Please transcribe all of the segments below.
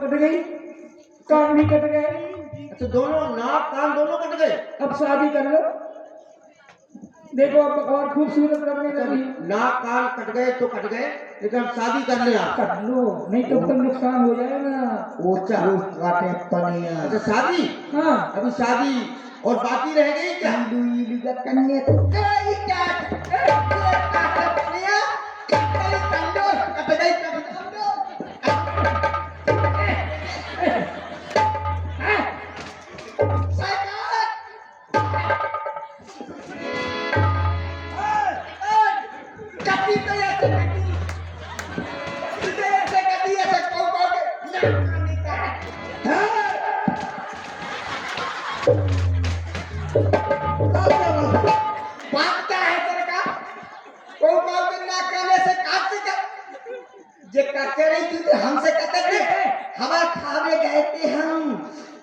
Cut गई, कान भी cut गए। अच्छा दोनों नाक कान दोनों कट गए। अब शादी कर लो, देखो अब और खूबसूरत लगने लगी। नाक कान कट गए तो कट गए, लेकिन शादी कर ले आप। कर लो, नहीं तो फिर नुकसान हो जाएगा। ओचा काटे पनिया। अच्छा शादी, हाँ अभी शादी और बाकी रह गई क्या? इलू इलू का कन्या तो कई काट काटे पनिया कई कंडो कट गई कंडो। कटी तो ऐसे कटी ऐसे को के नहीं का बात क्या है तेरे का? को के ना करने से काट से जे करते रही तू तो हमसे कहते थे हवा खावे गए थे हम,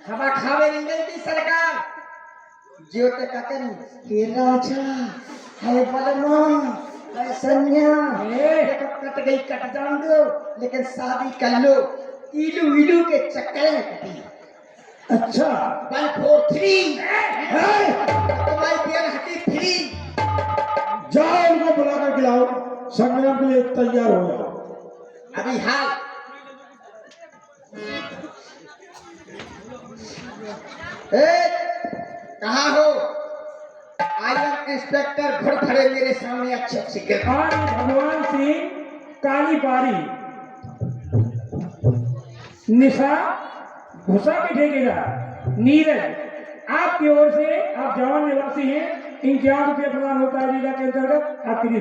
हवा खावे नहीं गई थी सरकार जो ते कहते नहीं हे राजा है बलमा है सन्या देखो कट गई कट जान दो, लेकिन शादी कर लो। इलू इलू के चक्कर में कटी। अच्छा 1 4 3 तुम्हारी बहन हटी फ्री। जाओ उनको बुला कर लाओ, संग्राम के लिए तैयार हो जाओ। अभी हाल कहाँ हो? आई एम इंस्पेक्टर घुड़खड़े मेरे सामने अच्छे अच्छे आज भगवान सिंह काली पारी निशा घुसा के ठेकेदार नीरज आपकी ओर से, आप जवान निवासी हैं, 51 रुपये प्रदान होता है जिला के अंतर्गत। आपकी दी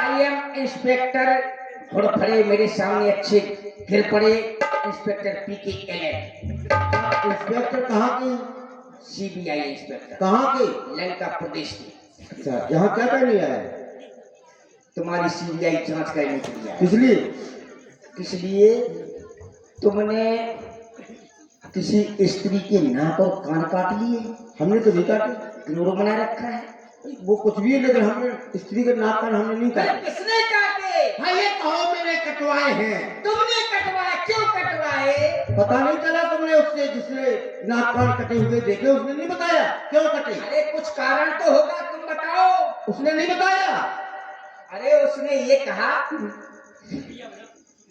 आई एम इंस्पेक्टर घुड़खड़े मेरे सामने अच्छे गिर पड़े इंस्पेक्टर PKLN। इंस्पेक्टर कहाँ के? CBI inspector. कहाँ के? लंका प्रदेश के। अच्छा यहाँ क्या करने आए? तुम्हारी CBI जांच करने के लिए आया। इसलिए इसलिए तुमने किसी स्त्री के नाक और कान काट लिए। हमने तो नहीं काटे, ग्लोरो बना रखा है। वो कुछ भी है, लेकिन हमने स्त्री के नाक कान हमने नहीं काटे। किसने काटे? भाई ये कहो मैंने कटवाए हैं। तुमने कटवाए? क्यों कटवाए? पता नहीं चला तुमने उससे जिसने नाक कान कटे हुए देखे, उसने नहीं बताया क्यों कटे? अरे कुछ कारण तो होगा, तुम बताओ। उसने नहीं बताया। अरे उसने ये कहा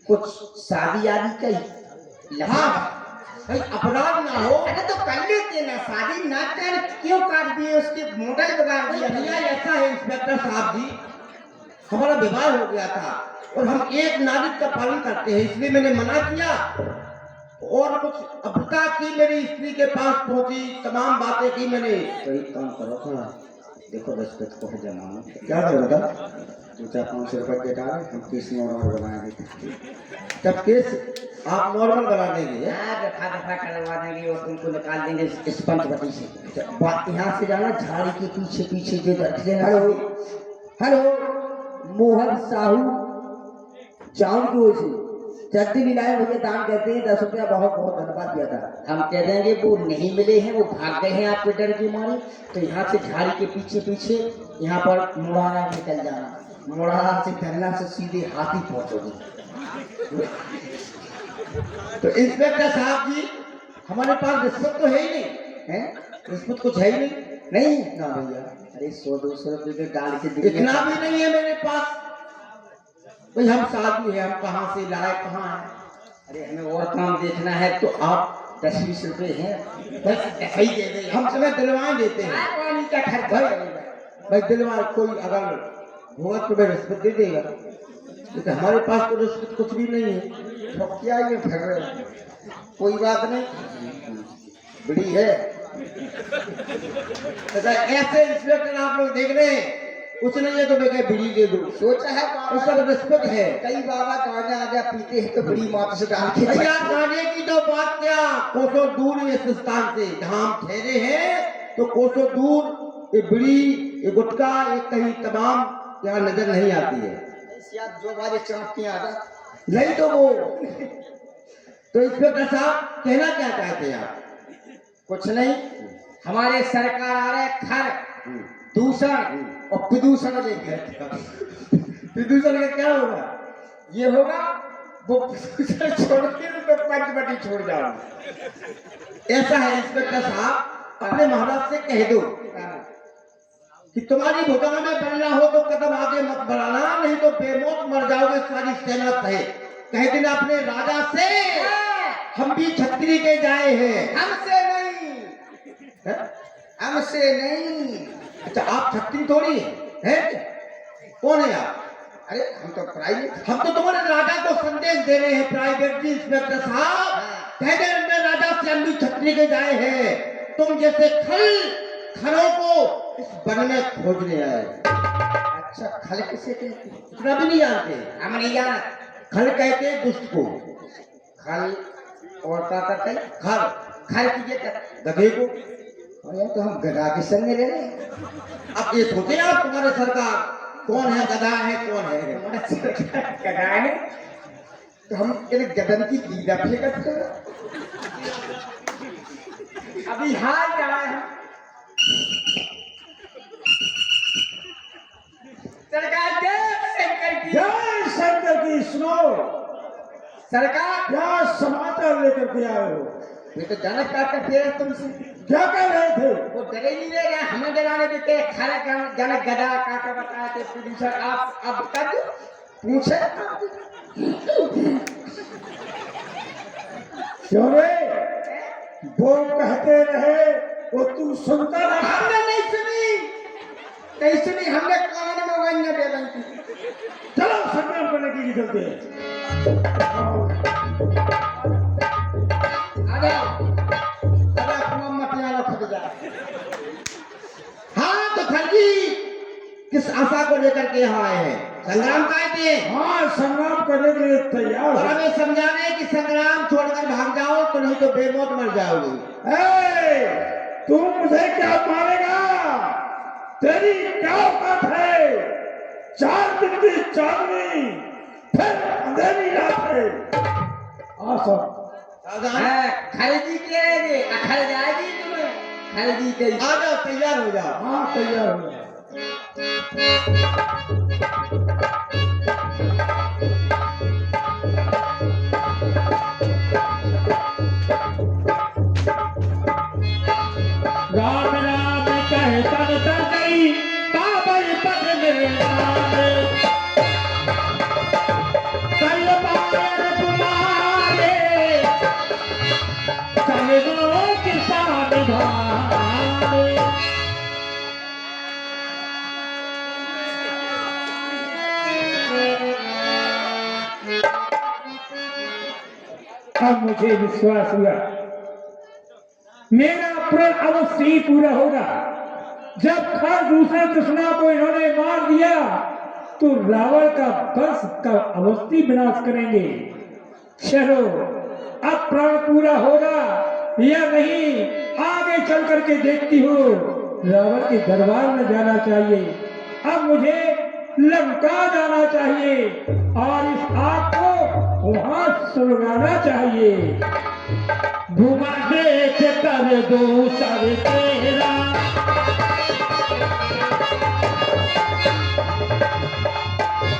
कुछ शादी आदि का हाँ भाई अपराध ना हो। अरे तो कर लेते ना शादी, ना कर क्यों काट दिए? उसके मॉडल बिगाड़ दिया। भैया ऐसा है इंस्पेक्टर साहब जी, हमारा विवाह हो गया था और हम एक नागरिक का पालन करते हैं, इसलिए मैंने मना किया। और कुछ अभद्रता की मेरी स्त्री के पास पहुंची, तमाम बातें की मैंने। तो एक काम करो, देखो रिस्पेक्ट को है जमाना। क्या करेगा? 2-4-500 रुपए के डाल, हम केस नॉर्मल बना देते। जब केस आप नॉर्मल बना देंगे? दफा दफा करवा देंगे और तुमको निकाल देंगे इस पंचवटी से। बात यहाँ से जाना, झाड़ी के पीछे पीछे जो रखते हैं। Hello hello, Mohan Sahu chown की ओर से चट्टी मिलाए मुझे दान कहते हैं, 10 रुपया बहुत बहुत धन्यवाद दिया था। हम कह देंगे वो नहीं मिले हैं, वो भाग गए हैं आपके डर के मारे। तो यहाँ से झाड़ी के पीछे पीछे यहाँ पर मुड़ाना निकल जाना, मुड़ाना से धरना से सीधे हाथी पहुंचोगे। तो इंस्पेक्टर साहब जी हमारे पास रिश्वत तो है ही नहीं है, रिश्वत कुछ है ही नहीं। नहीं ना भैया, अरे 100-200 रुपये डाल के इतना भी नहीं है मेरे पास। भाई हम साधु हैं, हम कहाँ से लाए, कहाँ है? अरे हमें और काम देखना है, तो आप 10-20 रुपये हैं बस ऐसा ही दे दे, हम समय दिलवाए देते हैं। पानी का खर्चा भाई दिलवा कोई अगर हुआ तो मैं रिश्वत दे देगा, लेकिन हमारे पास तो रिश्वत कुछ भी नहीं है। तो क्या ये फिर कोई बात नहीं, बड़ी है। ऐसे इंस्पेक्टर आप लोग देख रहे हैं, कुछ नहीं है तो मैं क्या बिड़ी दे दूं। सोचा है उसका रिस्पेक्ट है। कई बाबा गाने आजा पीते हैं तो बड़ी मात से डाल के भैया गाने की तो बात क्या, कोसों दूर है इस स्थान से जहाँ हम ठहरे हैं, तो कोसों दूर ये बिड़ी, ये गुटखा, ये कहीं तमाम यहाँ नजर नहीं आती है। जो बाजे चाँपती आजा नहीं तो वो तो इंस्पेक्टर साहब कहना क्या चाहते हैं आप? कुछ नहीं, हमारे सरकार आ रहे खर दूषण और प्रदूषण लेकर। प्रदूषण का क्या होगा? ये होगा वो पूछा छोड़ती है तो पंचवटी छोड़ जाओ। ऐसा है इंस्पेक्टर साहब, अपने महाराज से कह दो कि तुम्हारी भुजा में बनना हो तो कदम आगे मत बढ़ाना, नहीं तो बेमौत मर जाओगे सारी सेना सहित। कह देना अपने राजा से हम भी छतरी के जाए हैं। हमसे नहीं, हमसे नहीं। अच्छा आप छतरी थोड़ी है? कौन है आप? अरे हम तो प्राइवेट, हम तो तुम्हारे राजा को संदेश दे रहे हैं प्राइवेट इंस्पेक्टर साहब। कह दे अपने राजा से हम भी छतरी के जाए हैं, तुम जैसे खरों को इस वन में खोजने आए। अच्छा खल किसे कहते हैं? इतना भी नहीं जानते? हम नहीं जाना। खल कहते हैं दुष्ट को। खल और क्या करते हैं? खल खल कीजिए कर गधे को। अरे तो हम गधा के संग में रह रहे हैं। अब ये सोचे आप तुम्हारे सरकार कौन है गधा है कौन है? गधा है तो हम एक गदन की दीदा फेंकत कर अभी हाल जाए हम सरकार जय शंकर की। जय शंकर की। सुनो, सरकार क्या समाचार लेकर के आए हो? ये तो जनक काट कर फिर तुमसे क्या कह रहे थे? वो डरे नहीं रहे हैं, हमें डराने देते हैं। खाना जनक गधा काका बताया थे प्रोड्यूसर। आप अब तक पूछे क्यों रे? वो कहते रहे वो तू सुनता रहा। हमने नहीं सुनी, नहीं सुनी। हमने कान में वन्य दे रही थी। चलो संग्राम करने के लिए चलते हैं। आ जाओ। अरे कुआं मत यार फट जा। हाँ तो खलजी किस आशा को लेकर के यहाँ आए हैं? संग्राम कहते हैं। हाँ, संग्राम करने के लिए तैयार और हो। हमें समझाने कि संग्राम छोड़कर भाग जाओ तो नहीं तो बेमौत मर जाओगे। तू मुझे क्या मारेगा? तेरी क्या औकात है? 4 दिन की चांदनी फिर अंधेरी रात है। सब खरीदी के अखल जाएगी तुम्हें। खरीदी के आ जाओ तैयार हो जाओ। हाँ तैयार हो जाओ। राम राम कहे तन तर गई बाबर पग में कल बार तुम्हारे कलगों किसान भाई। अब मुझे विश्वास हुआ मेरा प्रण अवश्य ही पूरा होगा। जब हर दूसरे दुश्मन को इन्होंने मार दिया तो रावण का वंश का अवश्य विनाश करेंगे। चलो अब प्रण पूरा होगा या नहीं, आगे चल करके देखती हो। रावण के दरबार में जाना चाहिए। अब मुझे लंका जाना चाहिए और इस आग को वहां सुलगाना चाहिए। घुमा देख कर दूसर तेरा,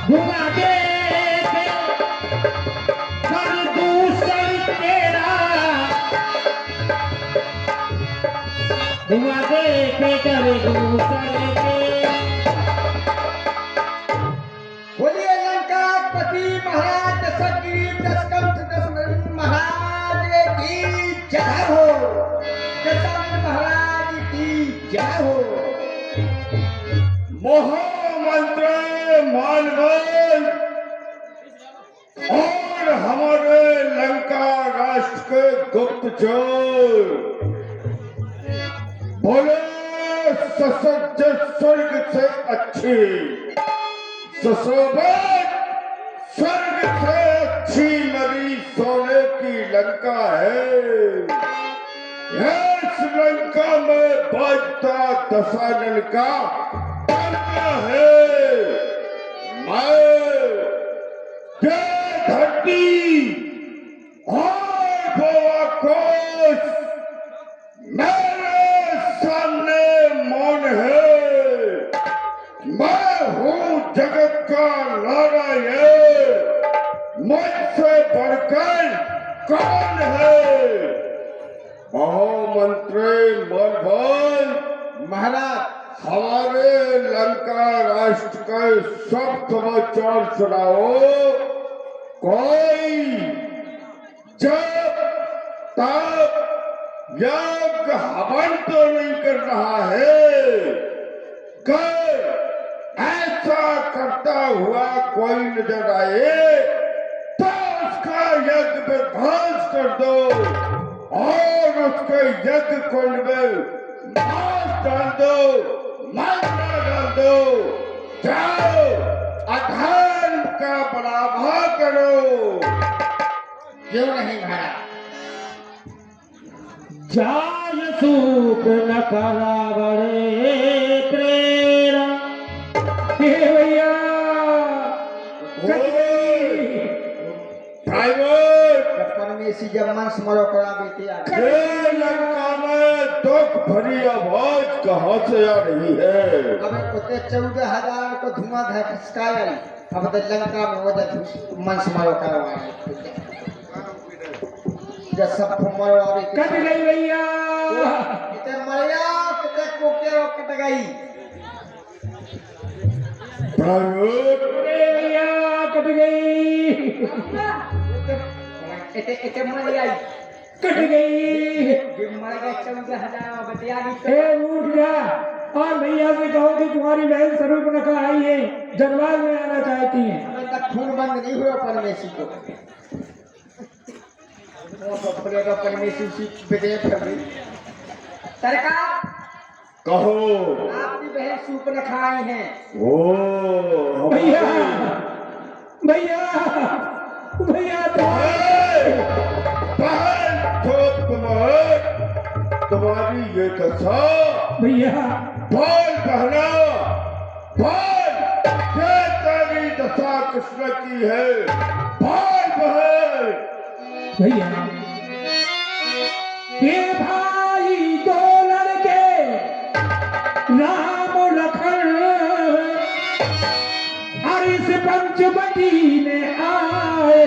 घुमा देख कर दूसर तेरा, घुमा देख कर दूसर तेरा। बोलिए लंकापति महाराज दशग्रीव दशकंठ दशरथ महाराज की जय हो। दशरथ महाराज की जय हो। महामंत्री मानवल और हमारे लंका राष्ट्र के गुप्तचर बोले ससज्ज स्वर्ग से अच्छी, सुशोभित स्वर्ग से अच्छी मेरी सोने की लंका है। इस लंका में बजता दशानन का डंका है। मैं ये धरती और गोवाकोश मेरे सामने मौन है। मैं हूँ जगत का नारायण, मुझसे कौन है? महामंत्री मलभाई, महाराज हमारे लंका राष्ट्र के सब समाचार सुनाओ। कोई जब तब यज्ञ हवन तो नहीं कर रहा है कि ऐसा करता हुआ कोई नजर आए तो उसका यज्ञ में ध्वंस कर दो और उसके यज्ञ कुंड में मांस डाल दो, मांसा डाल दो। जाओ अधर्म का बढ़ावा करो। क्यों नहीं महाराज? जाय सूप न बड़े प्रेरा। हे भैया ड्राइवर, परमेशी जब मन स्मरो करा बेटे आ गए। ये लंका में दुख भरी आवाज कहाँ से आ रही है? अब उतने 14,000 को धुआं धसकाया अब तो लंका में वो मन स्मरो करवा जब सब मरो अभी कट गई भैया। कितने मरिया कितने कोके कट गई। ड्राइवर, अरे भैया कट गई, इतने मरिया कट गई। मर गए 14,000 बतिया ए उठ जा और भैया से कहो कि तुम्हारी बहन स्वरूपनखा आई है, जनवाद में आना चाहती है। अभी तक खून बंद नहीं हुआ परमेशी को। परमेशी विदेश सरकार कहो। आपकी बहन सूप न खाई है। ओ भैया भैया भैया तुम्हारी ये दशा। भैया बोल बहना, बोल, ये तेरी दशा कृष्ण की है। बोल बहन। भैया ये भाई दो लड़के राम लखन और इस पंचवटी में आए,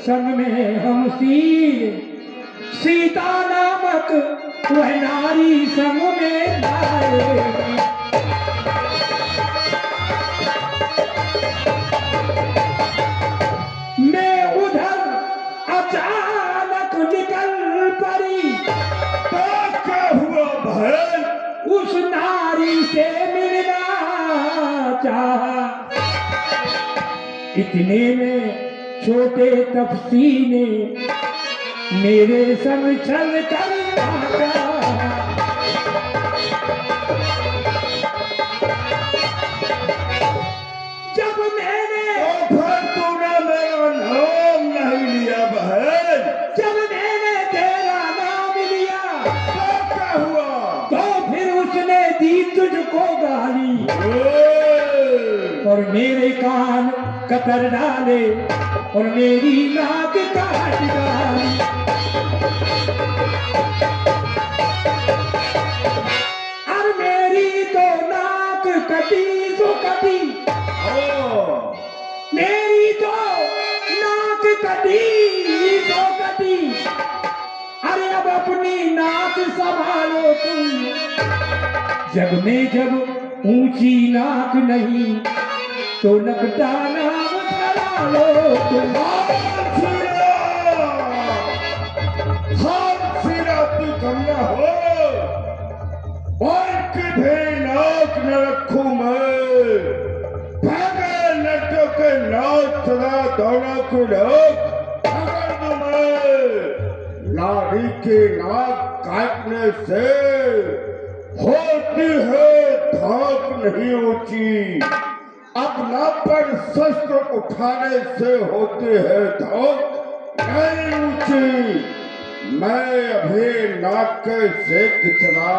संग में हम सीता नामक वह नारी संग में आए। मैं उधर अचानक निकल पड़ी तो क्या हुआ बहन? उस नारी से मिलना चाहा। इतने में छोटे तपसी ने मेरे संग चल कर आया। जब मैंने तो फिर तूने मेरा नाम नहीं लिया बहन? जब मैंने तेरा नाम लिया तो क्या हुआ? तो फिर उसने दी तुझको गाली और मेरे कान कतर डाले और मेरी नाक काट डाली। और मेरी तो नाक कटी तो कटी, मेरी तो नाक कटी तो कटी। अरे अब अपनी नाक संभालो तुम, जग में जब ऊंची नाक नहीं तो लकटा नाम धरा लो तुम। तू कमला हो और किधे नाक न रखूं मैं। भागे लट्टों के नाक सदा दोनों को लोग पकड़ दूं मैं। नारी की नाक काटने से होती है धाक नहीं ऊंची, अपना पर शस्त्र उठाने से होती है धाक नहीं ऊंची। मैं अभी नाक से कितना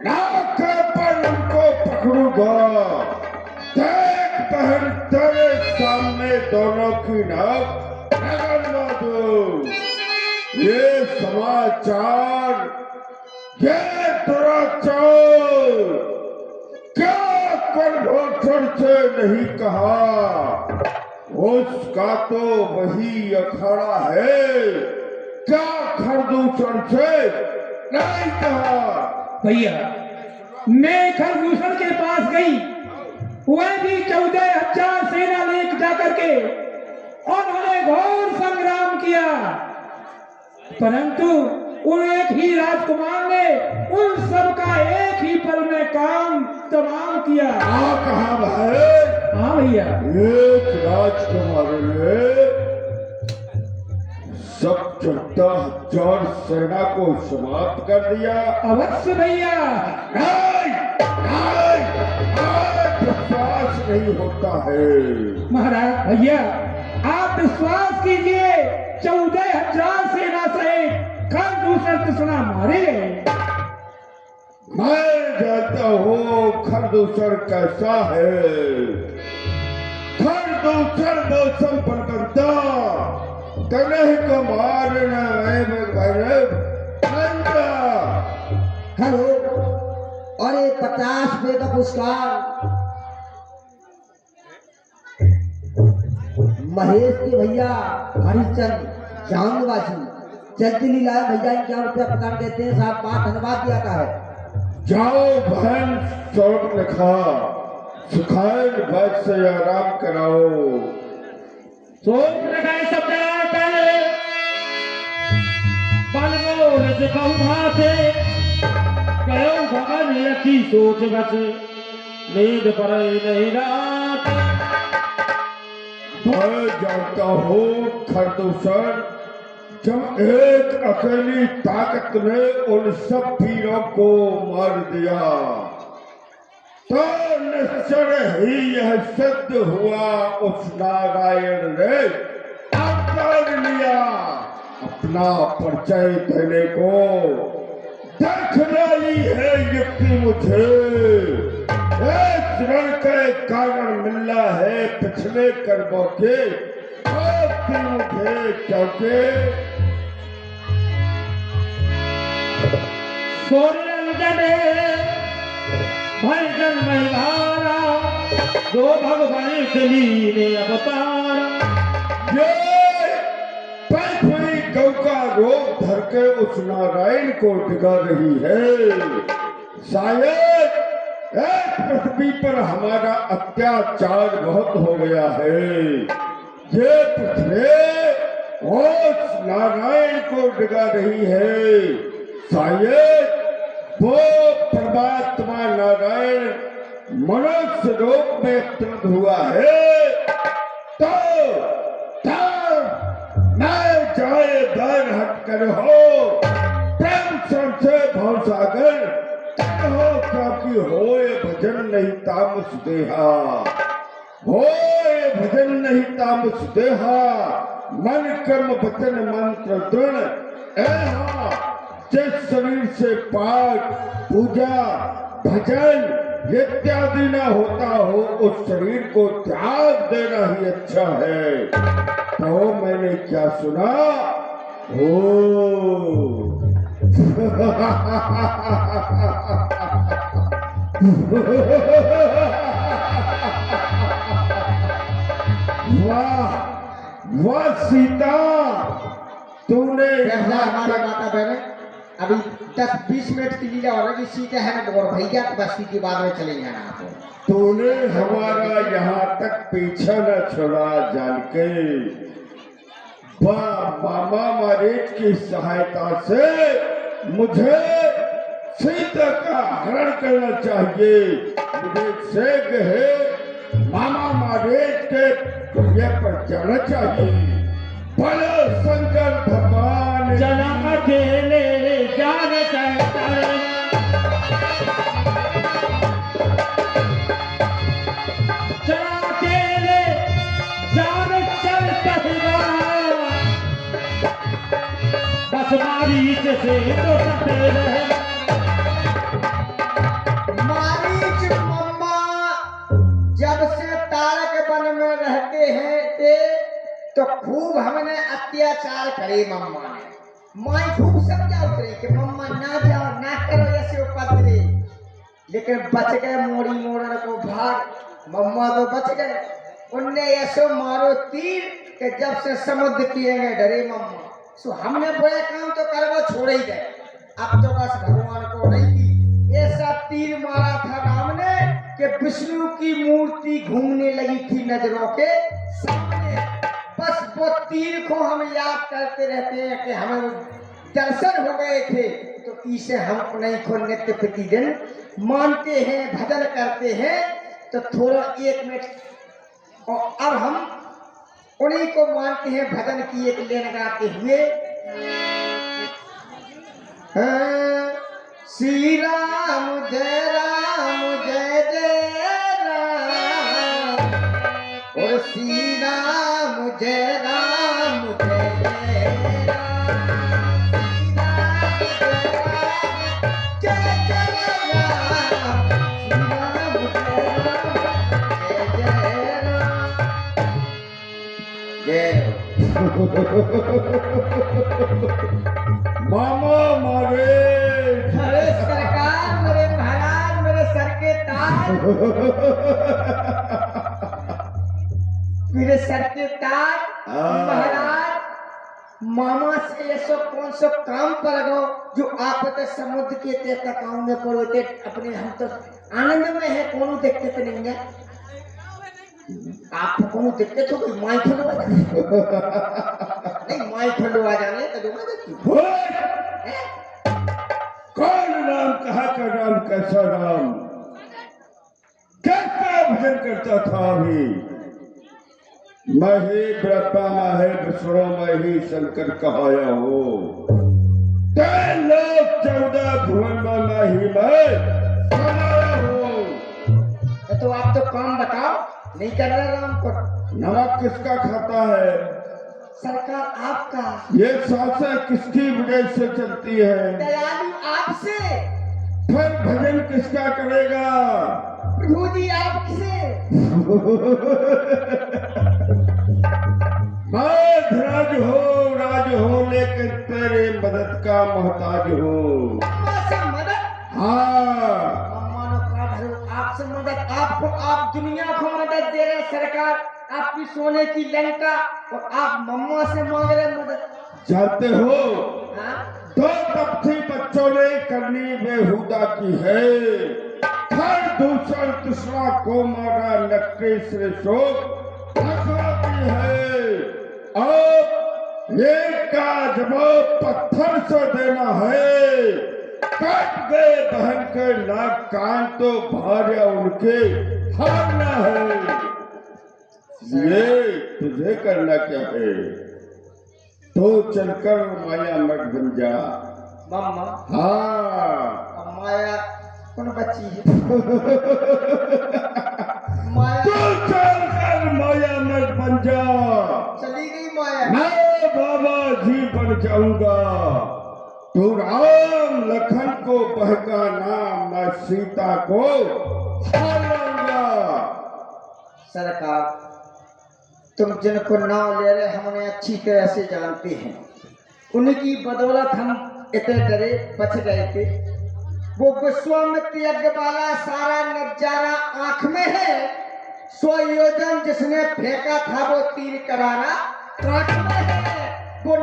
नाक पर उनको पकड़ूंगा। देख बहन तेरे सामने दोनों की नाक रगड़वा दो। ये समाचार, ये दुराचार क्या करभूषण से नहीं कहा। उसका तो वही अखाड़ा है, क्या खरदूषण से नहीं कहा। भैया मैं खरदूषण के पास गई, वह भी 14,000 सेना लेकर जाकर के उन्होंने घोर संग्राम किया, परंतु उन एक ही राजकुमार ने उन सब का एक ही पल में काम तमाम किया। कहा भाई? हाँ भैया, एक राजकुमार ने सब 14,000 सेना को समाप्त कर दिया। अवश्य भैया। नहीं, नहीं, विश्वास नहीं होता है। महाराज भैया आप विश्वास कीजिए, 14,000 सेना सहित खरदूषण तृष्णा मारे गए। मैं जानता हूँ खरदूषण कैसा है। खरदूषण मौसम पर बनता, कन्हैया को मारना हेलो, और ये 50 रुपए का पुरस्कार महेश के भैया हरिचंद चांदवासी चलती लीला भैया 51 रुपया प्रदान देते हैं साहब, 5 धन्यवाद दिया था है। जाओ बहन, चौक लिखा सुखाए बस से आराम कराओ। सोच लगाए सब पहले बलगोर से बहुभाते कहो भगन रखी सोच बस नींद पर नहीं रात। मैं जानता हूँ खरदूषण जब एक अकेली ताकत ने उन सब वीरों को मार दिया तो निश्चय ही यह सिद्ध हुआ उस नारायण ने अवतार लिया अपना परिचय देने को। देखने ली है युक्ति मुझे, एक रण के कारण मिलना है पिछले कर्मों के मुझे, क्योंकि भजन महिलारा जो भगवान चली ने अवतार। ये पैथी गौ का रोग धर के उस नारायण को डिगा रही है। शायद एक पृथ्वी पर हमारा अत्याचार बहुत हो गया है। ये पृथ्वी उस नारायण को डिगा रही है। शायद वो परमात्मा नारायण मनुष्य रूप में अवतरित हुआ है। तो मैं जाए दान हट कर हो प्रेम से भवसागर हो, क्योंकि होए भजन नहीं तामस देहा, होए भजन नहीं तामस देहा, मन कर्म वचन मंत्र दृढ़ ऐहा। जिस शरीर से पाठ पूजा भजन इत्यादि न होता हो उस शरीर को त्याग देना ही अच्छा है। तो मैंने क्या सुना? ओ वाह वाह सीता, तूने हमारे माता बहने अभी 10-20 मिनट की लीला और सीटे हैं और भैया तो बस्ती के बाद में चले जाना आपको। तूने हमारा यहाँ तक पीछा न छोड़ा जान के। मामा मरीज की सहायता से मुझे सीता का हरण करना चाहिए। मुझे शीघ्र है मामा मरीज के ये पर जाना चाहिए। बोलो शंकर भगवान। जना अकेले जान चाहता जना अकेले जान चलता बस मारीच से तो रहे। मारीच मम्मा जब से तारक वन में रहते हैं तो खूब हमने अत्याचार करे मम्मा ने। माई खूब समझा उतरे कि मम्मा ना जाओ ना करो ऐसे उपद्रव, लेकिन बच गए मोड़ी मोड़न को भाग। मम्मा तो बच गए उनने ऐसो मारो तीर कि जब से समुद्र किए डरे मम्मा। सो हमने बुरे काम तो करवा छोड़ ही दे, अब तो बस भगवान को नहीं थी। ऐसा तीर मारा था राम ने कि विष्णु की मूर्ति घूमने लगी थी नजरों के सामने। बस वो तीर को हम याद करते रहते हैं कि हमें दर्शन हो गए थे, तो इसे हम उन्हीं को नित्य प्रतिदिन मानते हैं, भजन करते हैं। तो थोड़ा 1 मिनट और अब हम उन्हीं को मानते हैं भजन की एक लेन गाते हुए। श्री राम जय जय राम, और श्री राम जय जय राम, मामा मारे अरे सरकार, मेरे महाराज, मेरे सर के ताज, मेरे सर के ताज महाराज। मामा से ऐसो कौन सो काम पर गो जो आप तो समुद्र के ते तकाऊ में पड़ोते अपने, हम तो आनंद में है, कोनो दिक्कत नहीं है। आपको कोनो दिक्कत हो कोई माई खंडवा नहीं, माई खंडवा जाने तो जो कौन राम, कहा का राम, कैसा राम, कैसा भजन करता था अभी। मैं ही ब्रह्मा, मैं ही विष्णु, मैं ही शंकर कहाया हो। 3 लोक 14 भुवन में मैं ही मैं समाया हूँ। तो आप तो काम बताओ, नहीं कर रहा राम को। नमक किसका खाता है? सरकार आपका। ये सांसें किसकी वजह से चलती है? दयालु आपसे। फिर भजन किसका करेगा? प्रभु जी आपसे। मैं धराज हो, राज हो, लेकिन तेरे मदद का मोहताज हूँ। आपसे मदद? हाँ, आपसे मदद, आपको, आप दुनिया को मदद दे रहे सरकार, आपकी सोने की लंका, और आप मम्मा से मांग रहे मदद। जानते हो, हाँ? 2 तपथी बच्चों ने करनी बेहुदा की है। हर दूसरा तीसरा को मारा नक्के से शोक की है। अब एक का जवाब पत्थर से देना है। कट गए बहन के नाक कान तो भार्या उनके हारना है। ये तुझे करना क्या है? तो चलकर माया मत बन जा। मम्मा? हाँ, माया कौन बच्ची है? माया तो चलकर माया मत बन जा। चली गई माया। मैं बाबा जी बन जाऊंगा। तू राम लखन को बहकाना, मैं सीता को हारूंगा। सरकार, तुम जिनको नाम ले रहे हम उन्हें अच्छी तरह से जानते हैं। उनकी बदौलत हम इतने डरे बच गए थे। वो विश्वामित्र यज्ञ वाला सारा नजारा आंख में है। 100 योजन जिसने फेंका था वो तीर करारा आंख में है। वो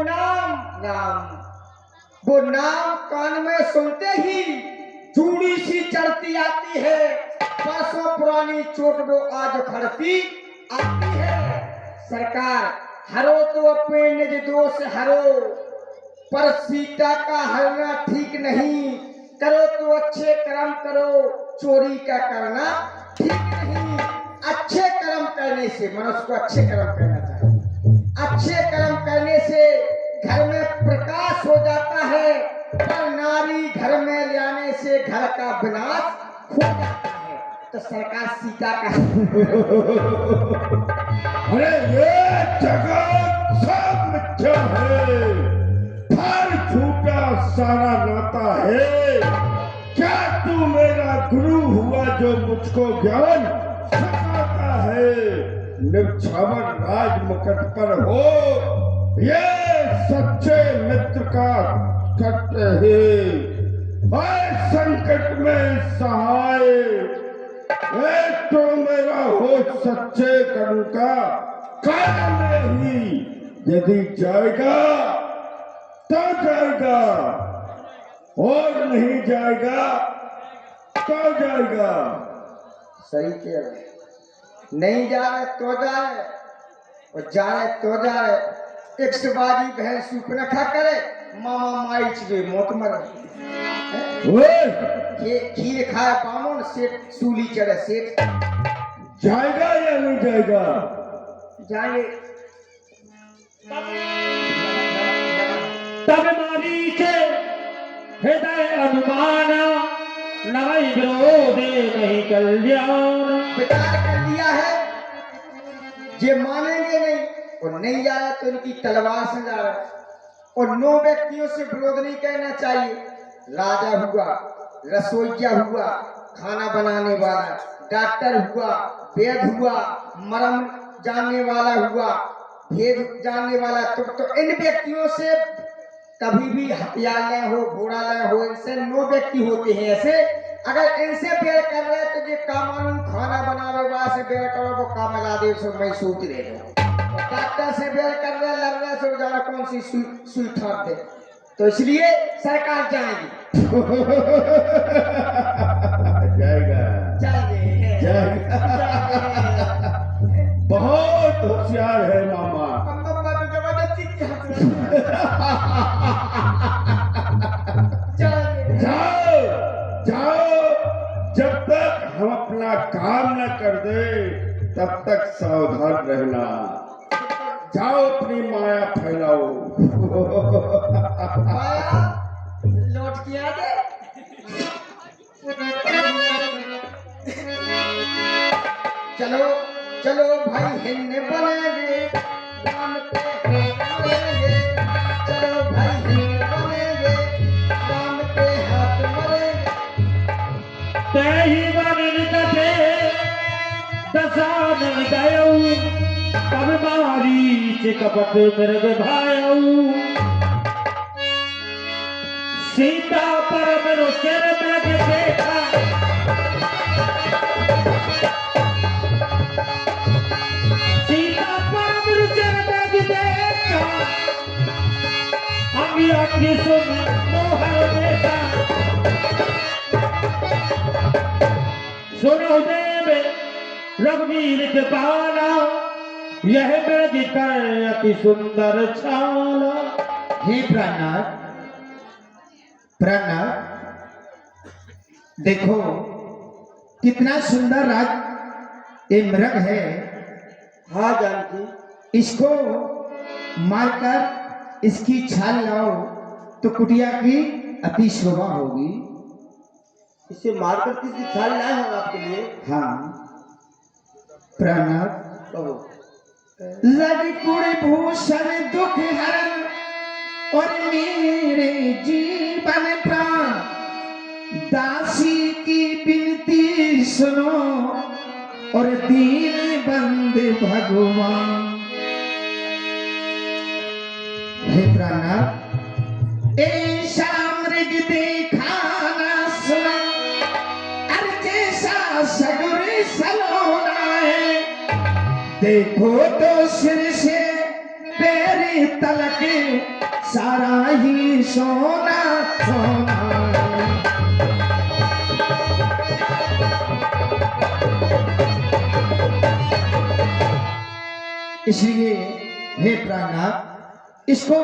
नाम कान में सुनते ही जूड़ी सी चढ़ती आती है। 500 पुरानी चोट वो आज खड़ती आती है। सरकार, हरो तो अपने निज दोष हरो, पर सीता का हरना ठीक नहीं। करो तो अच्छे कर्म करो, चोरी का करना ठीक नहीं। अच्छे कर्म करने से मनुष्य को अच्छे कर्म करना चाहिए। अच्छे कर्म करने से घर में प्रकाश हो जाता है, पर नारी घर में ले आने से घर का विनाश हो जाता है। तो सरकार सीता का अरे ये जगत सब मिथ्या है, हर झूठा सारा नाता है। क्या तू मेरा गुरु हुआ जो मुझको ज्ञान सिखाता है? निछावर राज मुकुट पर हो, ये सच्चे मित्र का कट है। संकट में सहाय एक तो मेरा होश सच्चे करूँ का काम नहीं, यदि जाएगा तो जाएगा और नहीं जाएगा तो जाएगा। सही कह रहे, नहीं जाए तो जाए और जाए तो जाए। एक से बाजी बहन सूप न खा करे, मामा माई चले मौत मरे। ओए, खीर खाए बामन, सेठ सूली चढ़े सेठ। जाएगा या नहीं जाएगा? जाए तब मारीचे हृदय अनुमान, नवै विरोधे नहीं कल्याण। विचार कर लिया है, ये मानेंगे नहीं और नहीं जाए तो इनकी तलवार से जा रहा है। और 9 व्यक्तियों से विरोध नहीं कहना चाहिए। राजा हुआ, रसोईया हुआ, खाना बनाने वाला, डॉक्टर हुआ, वैद्य हुआ, मरम जानने वाला हुआ, भेद जानने वाला। तो इन व्यक्तियों से कभी भी हथियार न हो, घोड़ा न हो, इनसे 9 व्यक्ति होते हैं ऐसे। अगर इनसे बैर कर रहे हैं तो ये कामानून खाना बनावे वाला से बैर करो, वो काम लगा दे, सो मैं सोच रहे हो। डॉक्टर से बैर कर रहे, लड़ रहे, सो जाना कौन सी सुई ठाक दे। तो इसलिए सरकार जाएगी। जाएगा, जाएंगे, जाएगा। बहुत होशियार है मामा। जाओ जाओ, जब तक हम अपना काम न कर दे तब तक सावधान रहना। जाओ अपनी माया फैलाओ। लौट किया दे। चलो चलो भाई हिन्ने बनेंगे, राम पे हाथ मरेंगे। चलो भाई हिन्ने बनेंगे, राम पे हाथ मरेंगे। तेहि बनिन कथे दशानन गयऊ, तब मारीच कपट मृग भायऊ। सीता परम सिर मृग देखा, सीता परम सिर मृग देखा, अंगी अंगी सुन मोहर देखा। सुनो देव रघुवीर कृपाला, यह मृग कर अति सुंदर छाला। हे प्राणनाथ, प्राणनाथ देखो कितना सुंदर राज ये मृग है। हाँ जानकी, इसको मारकर इसकी छाल लाओ तो कुटिया की अति शोभा होगी। इसे मारकर किसी छाल लाए हम आपके लिए। हाँ प्राणनाथ, कहो। लग कुड़ भूषण दुख हरण और मेरे जीवन प्राण, दासी की विनती सुनो और दीन बंद भगवान। हे प्राणनाथ, ऐसा मृग देखा ना सुना, अरे जैसा सगुर सलोना है। देखो तो सिर से पैर तलक सारा ही सोना सोना। इसलिए हे प्राणनाथ, इसको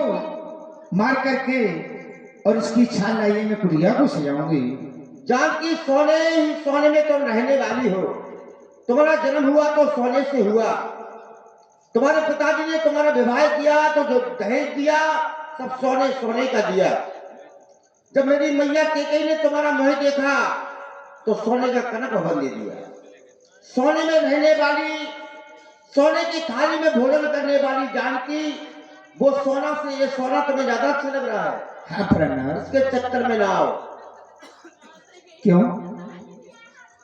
मार करके और इसकी छाल लाइए मैं कुड़िया को सजाऊंगी। जानकी, सोने ही सोने में तुम रहने वाली हो। तुम्हारा जन्म हुआ तो सोने से हुआ। तुम्हारे पिताजी ने तुम्हारा विवाह किया तो जो दहेज दिया सब सोने सोने का दिया। जब मेरी मैया केकई ने तुम्हारा मुंह देखा तो सोने का कनक भवन दे दिया। सोने में रहने वाली, सोने की थाली में भोजन करने वाली जानकी, वो सोना से ये सोना तुम्हें ज्यादा अच्छा लग रहा है। हाँ प्राणनाथ, इसके चक्कर में ना आओ। क्यों?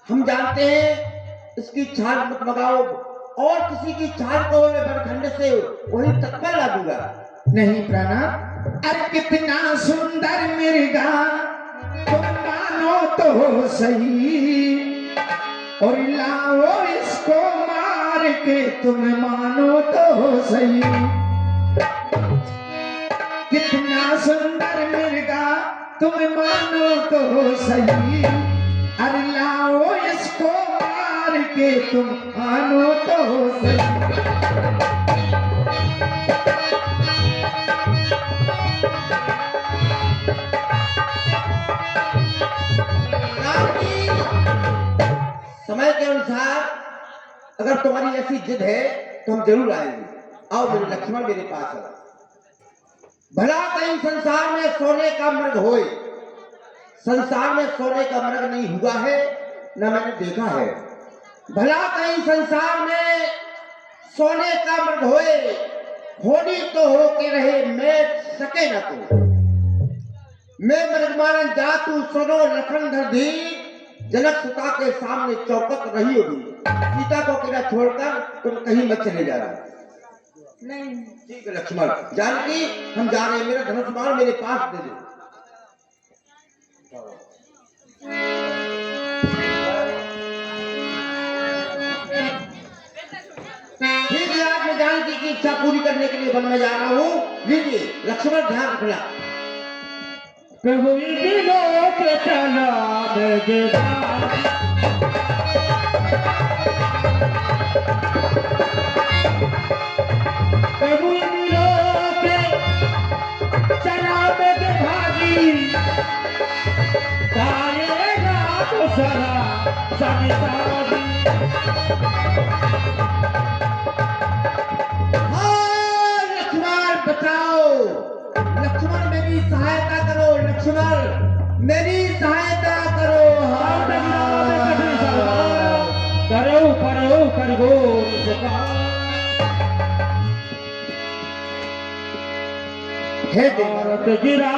हम जानते हैं इसकी छाल मत लगाओ, और किसी की छाल को मैं बरखंड से वही तत्पर ला दूंगा। नहीं प्राणनाथ, अरे कितना सुंदर मृगा तुम मानो तो सही, और लाओ इसको मार के तुम मानो तो सही, कितना सुंदर मिर्गा तुम मानो तो सही, अरे लाओ इसको मार के तुम मानो तो सही। समय के अनुसार अगर तुम्हारी ऐसी जिद है तो हम जरूर आएंगे। आओ मेरे लक्ष्मण मेरे पास आओ। भला कहीं संसार में सोने का मृग होए, संसार में सोने का मृग नहीं हुआ है न मैंने देखा है। भला कहीं संसार में सोने का मृग होए, होनी तो हो के रहे मैं सके न तो। मैं मृगमानन जातु सुनो लखन धर धी, जनक सुता के सामने चौकत रही होगी। सीता को अकेला छोड़कर तुम कहीं मत चले जाना। नहीं ठीक है लक्ष्मण। जानकी हम जा रहे हैं, मेरा धनुष बाण मेरे पास दे दो। ठीक है, आज मैं जानकी की इच्छा पूरी करने के लिए वन में जा रहा हूँ। लीजिए लक्ष्मण, ध्यान रखना। प्रभु विलोक चला मृगवान, प्रभु विलोक चला मृगभागी, पाएगा तो सरा संसारी। हाँ लक्ष्मण बचाओ, लक्ष्मण मेरी सहायता करो, लक्ष्मण मेरी सहायता करो। करो करो करगो हे भारत गिरा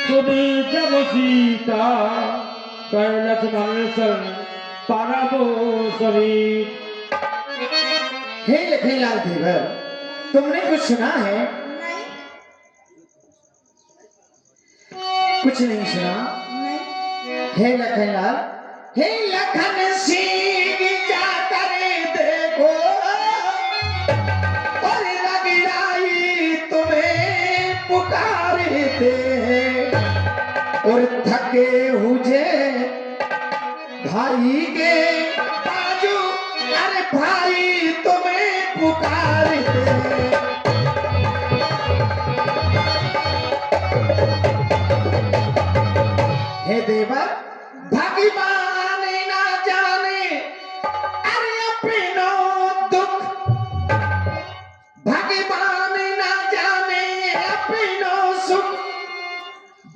तुम्हें जब सीता, कर लक्ष्मण सन पारबो शरीर। हे लखनलाल देवर, तुमने कुछ सुना है? कुछ नहीं सुना? हे लखनलाल, हे लखन सिंह जाकर देखो, और रगड़ाई तुम्हें पुकारते हैं, और थके हुए भाई के बाजू, अरे भाई तुम्हें पुकारते हैं। हे देवर, भगवान ना जाने अरे अपनो दुख, भगवान ना जाने अपनो सुख,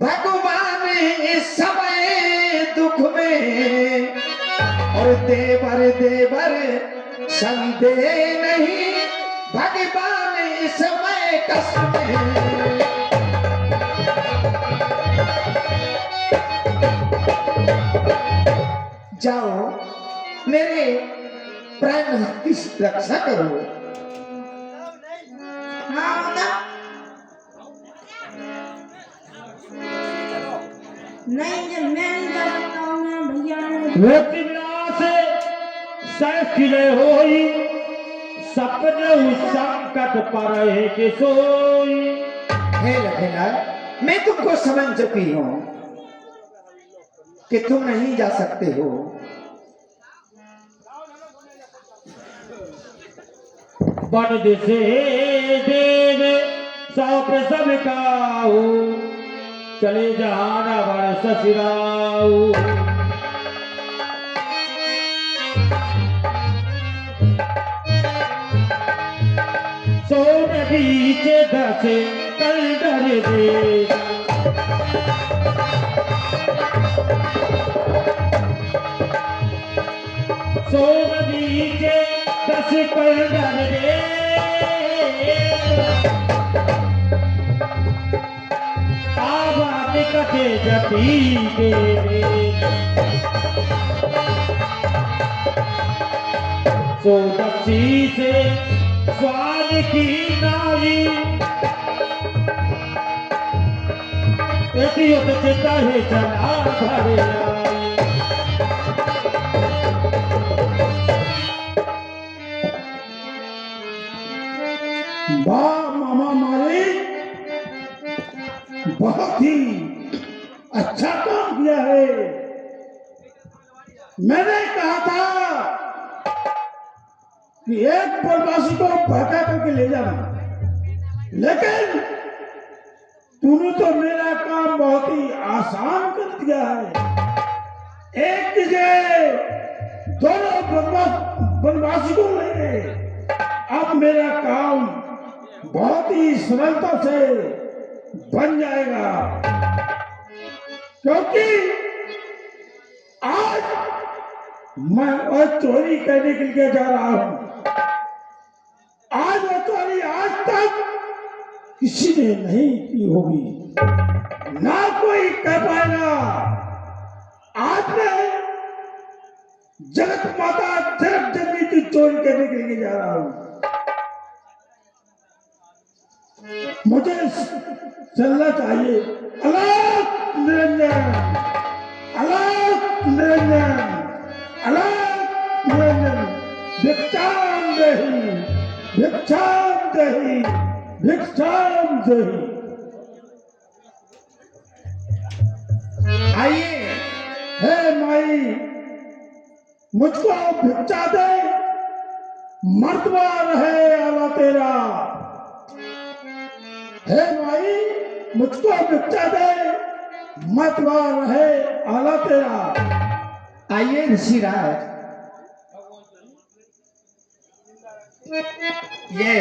भगवान इस समय दुख में, और देवर देवर संदेह नहीं, भगवान इस समय कष्ट में। जाओ मेरे प्राण की रक्षा करो। नहीं जब मैं नहीं जा सकता हूँ मैं भैया व्यक्ति विनाश सह खिले होई, सपने संकट पर है के सोई। हे लखनलाल, मैं तुमको समझ चुकी हूँ कि तुम नहीं जा सकते हो। बन दिसे देव सौंप सब काऊ, चले जाना बड़ ससुराऊ। सोन बीच दस कल डर दे, सोन बीच दस कल डर दे, आवाज कथे जपी के, सो दक्षी से स्वाद की नाई, चिता है चला भरे आई। मामा माली बहुत ही अच्छा काम किया है। मैंने कहा था कि एक बनवासी को भगा करके ले जाना, लेकिन तूने तो मेरा काम बहुत ही आसान कर दिया है। एक की जगह दोनों बनवासी को ले गए। अब मेरा काम बहुत ही सरलता से बन जाएगा, क्योंकि आज मैं वह चोरी करने के लिए जा रहा हूं। आज वह चोरी आज तक किसी ने नहीं की होगी, ना कोई कर पाएगा। आज मैं जगत माता जनक जननी की चोरी करने के लिए जा रहा हूं। मुझे चलना चाहिए। अलग निरंजन, अलग निरंजन, अलग निरंजन। भिक्षाम देहि, भिक्षाम देहि, भिक्षाम देहि। आइए। हे माई, मुझको भिक्षा दे, मर्तबा रहे आला तेरा। हे माई, मुझको भिक्षा दे, मर्तबा रहे आला तेरा। आइए ऋषिराज, ये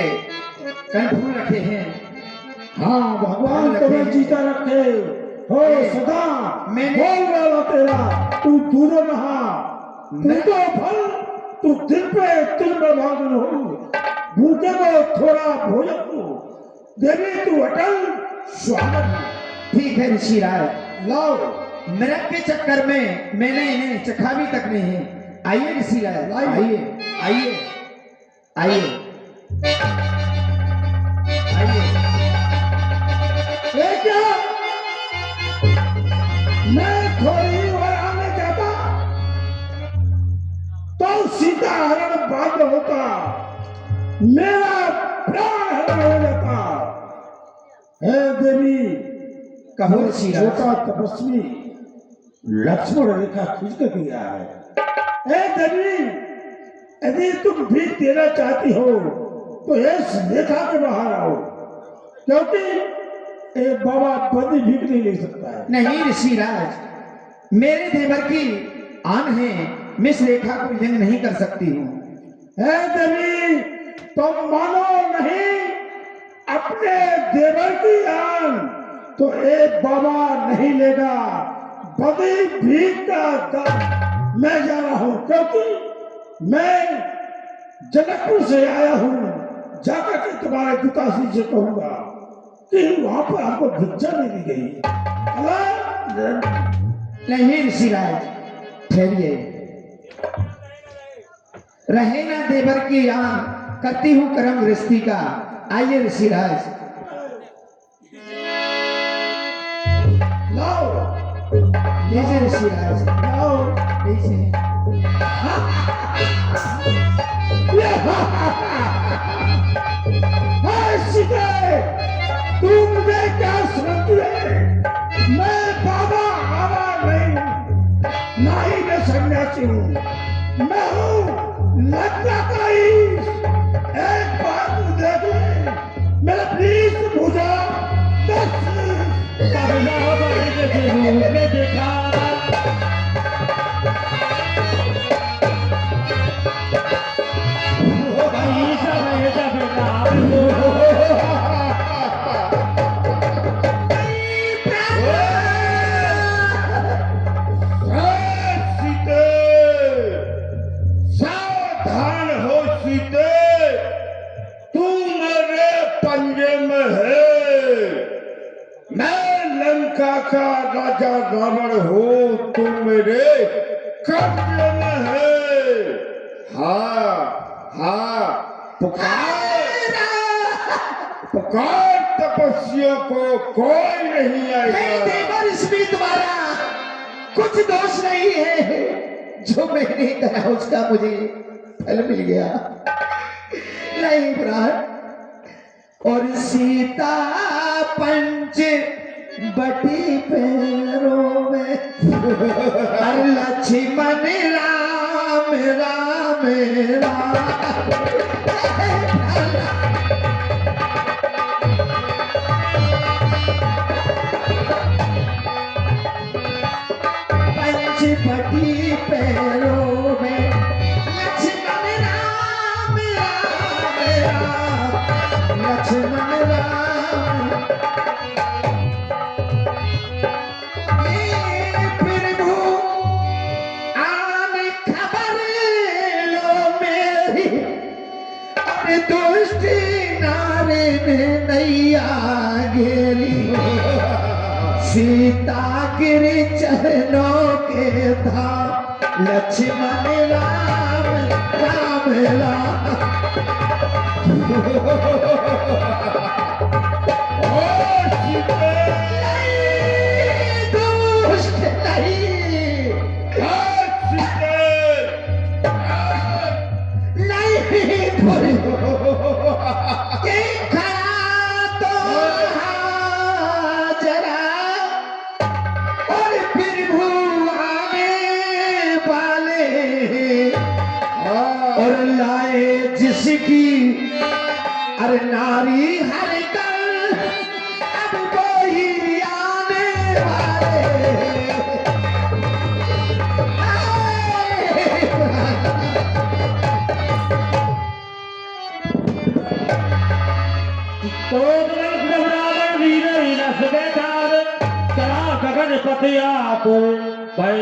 कनफूल रखे हैं। हाँ, भगवान तुम्हें जीता रखे हो सदा। मैंने बोल वाला तेरा, तू दूर रहा। तू तो फल, तू दिन पे दिन बर्बाद हो। भूखे को थोड़ा भोजन दो, देवी तू अटल स्वागत। ठीक है ऋषिराज, लाओ। नरक के चक्कर में मैंने इन्हें चखा भी तक नहीं है। आइए ऋषिराज, आइए आइए आइए आइए। ये क्या? मैं थोड़ी और आने जाता तो सीधा हरण बाध होता, मेरा प्राण हरण हो जाता। हे देवी, कहो ऋषिराज। छोटा तपस्वी लक्ष्मण रेखा खींच कर गया है। हे देवी, यदि तुम भी देना चाहती हो तो इस रेखा के बाहर आओ, क्योंकि एक बाबा बंदी भीख नहीं ले सकता है। नहीं ऋषिराज, मेरे देवर की आन है, मैं इस रेखा को यंग नहीं कर सकती हूँ। हे देवी, तुम मानो नहीं अपने देवर की आन तो एक बाबा नहीं लेगा। बंदी भीख का दान मैं जा रहा हूँ, क्योंकि मैं जनकपुर से आया हूँ। जाकर के तुम्हारे पिताश्री से कहूंगा कि वहां पर आपको भिक्षा नहीं दी गई। नहीं ऋषिराज, ठहरिए। रहे ना देवर की आन, करती हूँ कर्म गृहस्थी का। आइए ऋषिराज। लाओ, लीजिए ऋषिराज, लाओ। लीजिए। सीधे तू मुझे क्या समझती है? मैं बाबा आवा नहीं हूँ, ना ही मैं सन्यासी हूँ। मैं हूँ लज्जा का ईश। एक बार तू देख ले, मेरा प्लीज भुजा देखा। सीते, सावधान हो सीते, तू मेरे पंजे में है। मैं लंका का राजा रावण हूँ, तू मेरे कब्जे में है। हाँ हाँ, पुकार पुकार, तपस्या को कोई नहीं हे आएगा। देवर, इसमें तुम्हारा कुछ दोष नहीं है। जो मैंने करा उसका मुझे फल मिल गया। नहीं प्राण, और सीता पंच बटी पैरों में और लक्ष्मण राम राम पंच बटी पैरों में लक्ष्मण राम राम लक्ष्मण राम प्रभु आन खबर लो मेरी अरे दुष्ट नारे ने नैया घेरी सीता गिरी चरणों के धाम लक्ष्मण राम राम राम दुष्ट नहीं नहीं ये खड़ा तो जरा और प्रभु आने वाले और लाए जिसकी अरे नारी हर कर अब कोई आने वाले तो रावण वीर न सके ठार चला गगन पतिया को भय